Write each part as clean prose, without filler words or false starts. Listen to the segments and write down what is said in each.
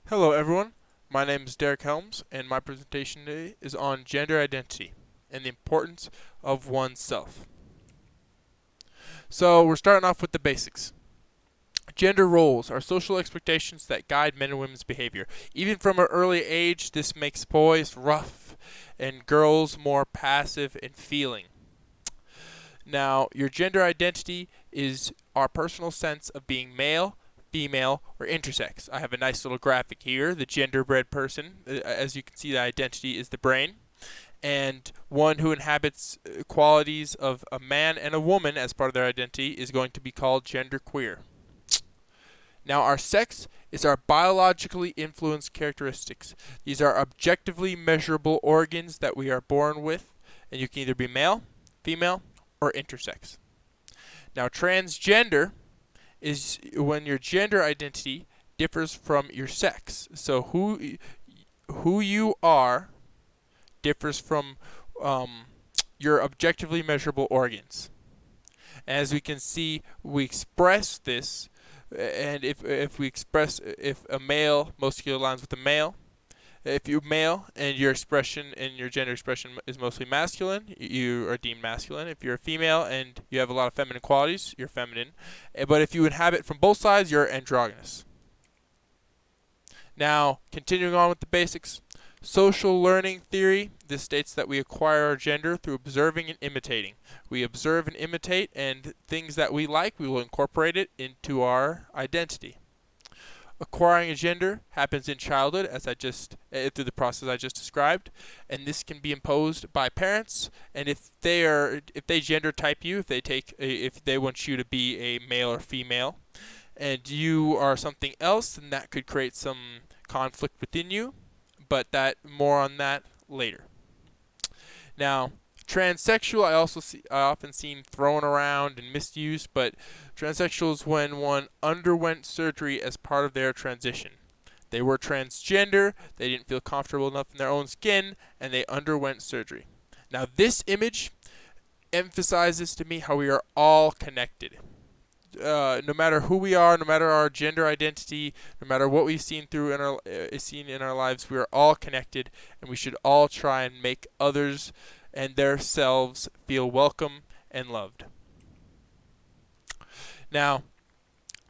Hello everyone, my name is Derek Helms and my presentation today is on gender identity and the importance of oneself. So we're starting off with the basics. Gender roles are social expectations that guide men and women's behavior. Even from an early age, this makes boys rough and girls more passive and feeling. Now, your gender identity is our personal sense of being male, female, or intersex. I have a nice little graphic here. The genderbread person, as you can see, the identity is the brain. And one who inhabits qualities of a man and a woman as part of their identity is going to be called genderqueer. Now, our sex is our biologically influenced characteristics. These are objectively measurable organs that we are born with, and you can either be male, female, or intersex. Now, transgender is when your gender identity differs from your sex. So who you are differs from your objectively measurable organs. As we can see, we express this, and if we express if a male muscular aligns with a male. If you're male and your expression and your gender expression is mostly masculine, you are deemed masculine. If you're a female and you have a lot of feminine qualities, you're feminine. But if you inhabit from both sides, you're androgynous. Now, continuing on with the basics. Social learning theory, this states that we acquire our gender through observing and imitating. We observe and imitate, and things that we like, we will incorporate it into our identity. Acquiring a gender happens in childhood, as through the process I just described, and this can be imposed by parents. And if they gender type you, if they want you to be a male or female, and you are something else, then that could create some conflict within you. But more on that later. Now, transsexual, I often seen thrown around and misused, but transsexual is when one underwent surgery as part of their transition. They were transgender, they didn't feel comfortable enough in their own skin, and they underwent surgery. Now, this image emphasizes to me how we are all connected. No matter who we are, no matter our gender identity, no matter what we've seen in our lives, we are all connected, and we should all try and make others and their selves feel welcome and loved. Now,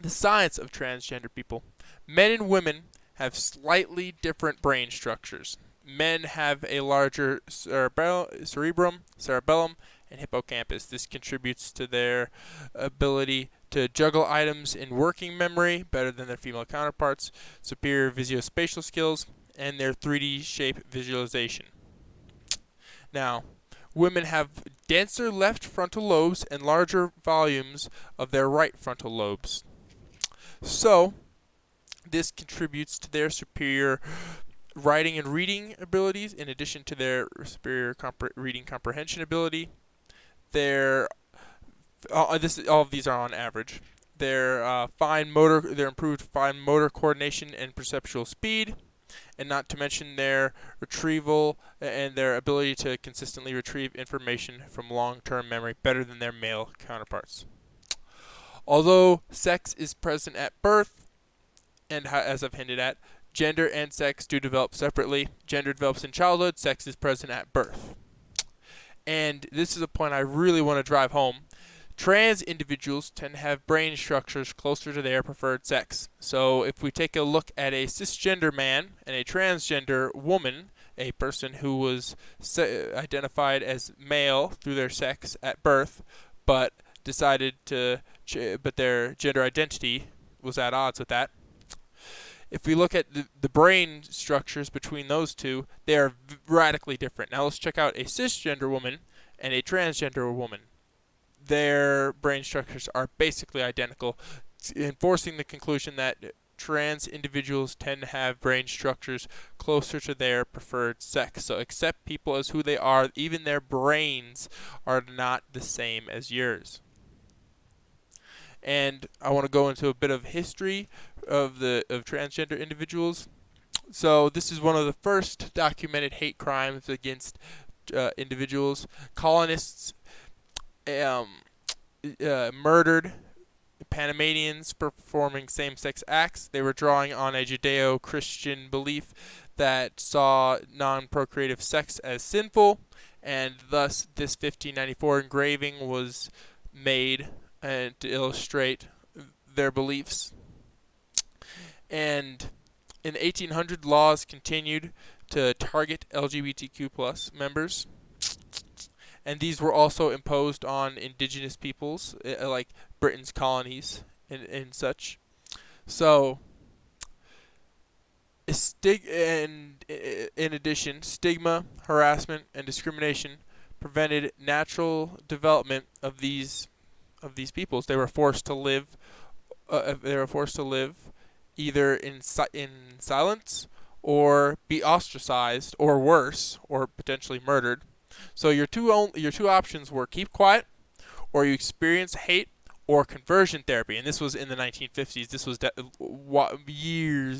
the science of transgender people. Men and women have slightly different brain structures. Men have a larger cerebellum, and hippocampus. This contributes to their ability to juggle items in working memory better than their female counterparts, superior visuospatial skills, and their 3D shape visualization. Now, women have denser left frontal lobes and larger volumes of their right frontal lobes. So, this contributes to their superior writing and reading abilities in addition to their superior reading comprehension ability. All of these are on average. Their improved fine motor coordination and perceptual speed, and not to mention their retrieval and their ability to consistently retrieve information from long-term memory better than their male counterparts. Although sex is present at birth, and as I've hinted at, gender and sex do develop separately. Gender develops in childhood, sex is present at birth. And this is a point I really want to drive home. Trans individuals tend to have brain structures closer to their preferred sex. So if we take a look at a cisgender man and a transgender woman, a person who was identified as male through their sex at birth, but but their gender identity was at odds with that. If we look at the brain structures between those two, they are radically different. Now let's check out a cisgender woman and a transgender woman. Their brain structures are basically identical, enforcing the conclusion that trans individuals tend to have brain structures closer to their preferred sex. So accept people as who they are. Even their brains are not the same as yours. And I want to go into a bit of history of transgender individuals. So this is one of the first documented hate crimes against individuals. Colonists murdered Panamanians performing same-sex acts. They were drawing on a Judeo-Christian belief that saw non-procreative sex as sinful, and thus this 1594 engraving was made to illustrate their beliefs. And in the 1800s, laws continued to target LGBTQ+ members, and these were also imposed on indigenous peoples, like Britain's colonies and such. So, in addition, stigma, harassment, and discrimination prevented natural development of these peoples. They were forced to live. Either in silence, or be ostracized, or worse, or potentially murdered. So your two options were keep quiet, or you experience hate, or conversion therapy. And this was in the 1950s. This was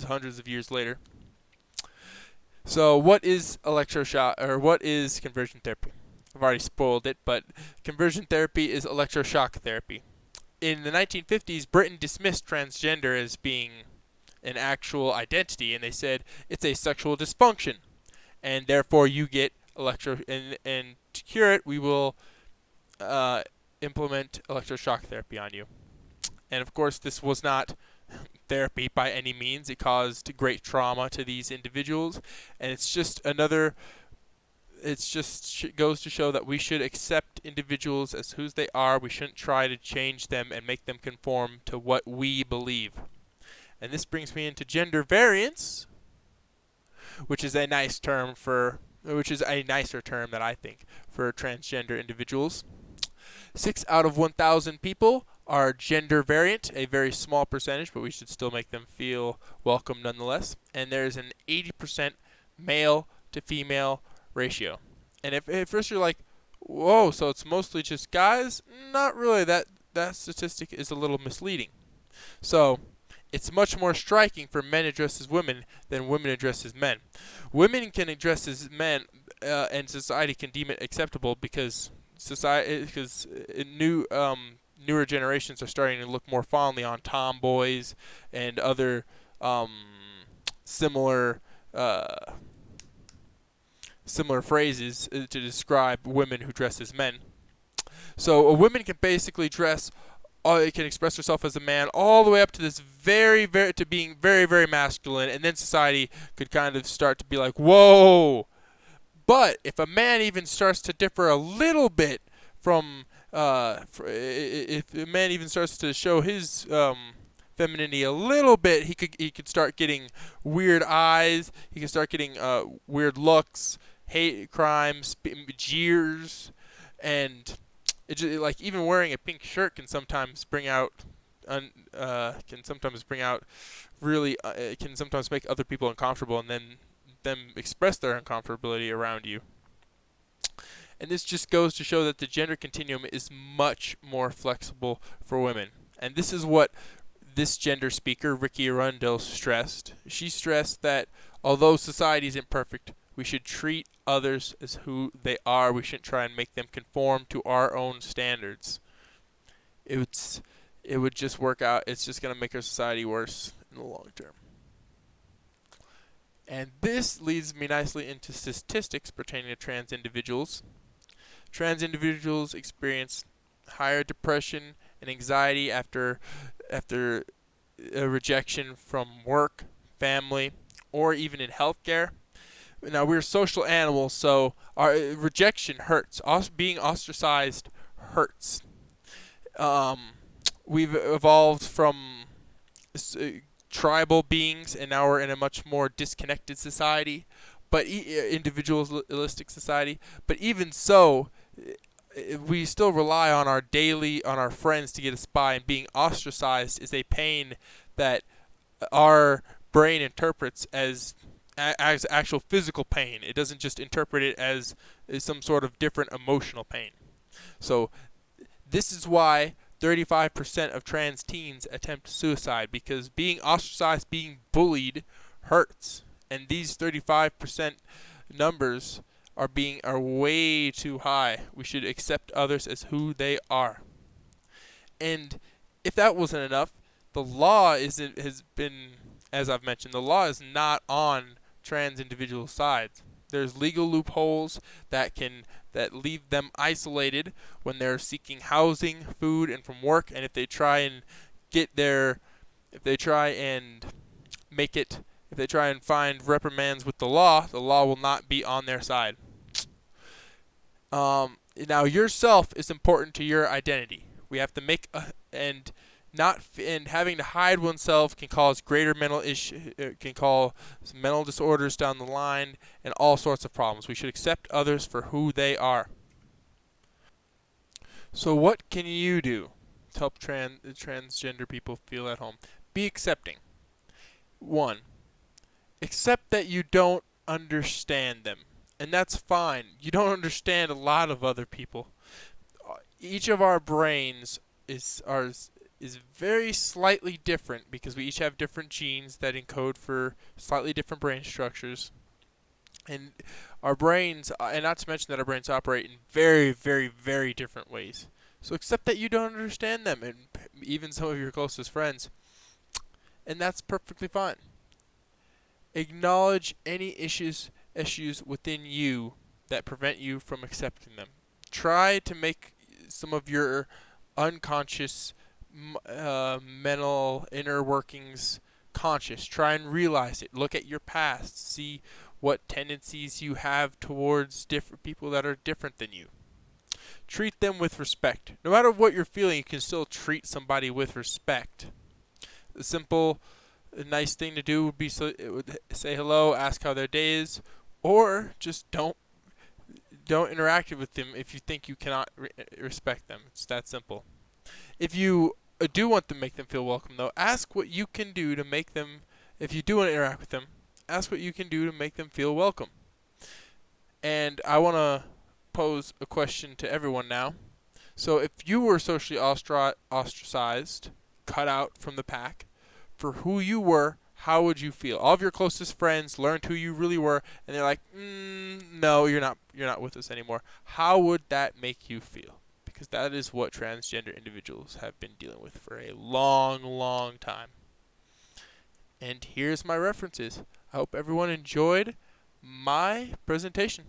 hundreds of years later. So what is electroshock, or what is conversion therapy? I've already spoiled it, but conversion therapy is electroshock therapy. In the 1950s, Britain dismissed transgender as being an actual identity, and they said it's a sexual dysfunction, and therefore you get and to cure it, we will implement electroshock therapy on you. And of course, this was not therapy by any means. It caused great trauma to these individuals, and it's just goes to show that we should accept individuals as who they are. We shouldn't try to change them and make them conform to what we believe. And this brings me into gender variance, which is a nicer term that I think for transgender individuals. 6 out of 1,000 people are gender variant, a very small percentage, but we should still make them feel welcome nonetheless. And there's an 80% male to female ratio. And if at first you're like, whoa, so it's mostly just guys? Not really. That statistic is a little misleading. So it's much more striking for men addressed as women than women addressed as men. Women can address as men, and society can deem it acceptable because newer generations are starting to look more fondly on tomboys and other similar phrases to describe women who dress as men. So a woman can basically it can express herself as a man all the way up to this to being very, very masculine, and then society could kind of start to be like, whoa. But if a man even starts to differ a little bit from, if a man even starts to show his femininity a little bit, he could start getting weird eyes. He could start getting weird looks, hate crimes, jeers, and like even wearing a pink shirt can sometimes bring out make other people uncomfortable, and then them express their uncomfortability around you. And this just goes to show that the gender continuum is much more flexible for women. And this is what this gender speaker, Ricky Arundel, stressed. She stressed that although society isn't perfect, we should treat others as who they are. We shouldn't try and make them conform to our own standards. It would just work out. It's just going to make our society worse in the long term. And this leads me nicely into statistics pertaining to trans individuals. Trans individuals experience higher depression and anxiety after a rejection from work, family, or even in healthcare. Now, we're social animals, so our rejection hurts. Being ostracized hurts. We've evolved from tribal beings, and now we're in a much more disconnected society, but individualistic society. But even so, we still rely on our friends to get us by, and being ostracized is a pain that our brain interprets as actual physical pain. It doesn't just interpret it as some sort of different emotional pain. So this is why 35% of trans teens attempt suicide, because being ostracized, being bullied hurts. And these 35% numbers are way too high. We should accept others as who they are. And if that wasn't enough, the law has been, as I've mentioned, the law is not on trans individuals' sides. There's legal loopholes that leave them isolated when they're seeking housing, food, and from work. And if they try and get their, if they try and make it, if they try and find reprimands with the law will not be on their side. Now, yourself is important to your identity. We have to make and having to hide oneself can cause greater can cause mental disorders down the line and all sorts of problems. We should accept others for who they are. So what can you do to help transgender people feel at home? Be accepting. 1. Accept that you don't understand them. And that's fine. You don't understand a lot of other people. Each of our brains is very slightly different because we each have different genes that encode for slightly different brain structures. And our brains, and not to mention that our brains operate in very, very, very different ways. So accept that you don't understand them, and even some of your closest friends. And that's perfectly fine. Acknowledge any issues within you that prevent you from accepting them. Try to make some of your unconscious mental inner workings conscious. Try and realize it. Look at your past. See what tendencies you have towards different people that are different than you. Treat them with respect. No matter what you're feeling, you can still treat somebody with respect. A simple, nice thing to do would be say hello, ask how their day is, or just don't interact with them if you think you cannot respect them. It's that simple. If you do want to make them feel welcome, though, ask what you can do to make them, if you do want to interact with them, ask what you can do to make them feel welcome. And I want to pose a question to everyone now. So if you were socially ostracized, cut out from the pack, for who you were, how would you feel? All of your closest friends learned who you really were, and they're like, no, you're not with us anymore. How would that make you feel? Because that is what transgender individuals have been dealing with for a long, long time. And here's my references. I hope everyone enjoyed my presentation.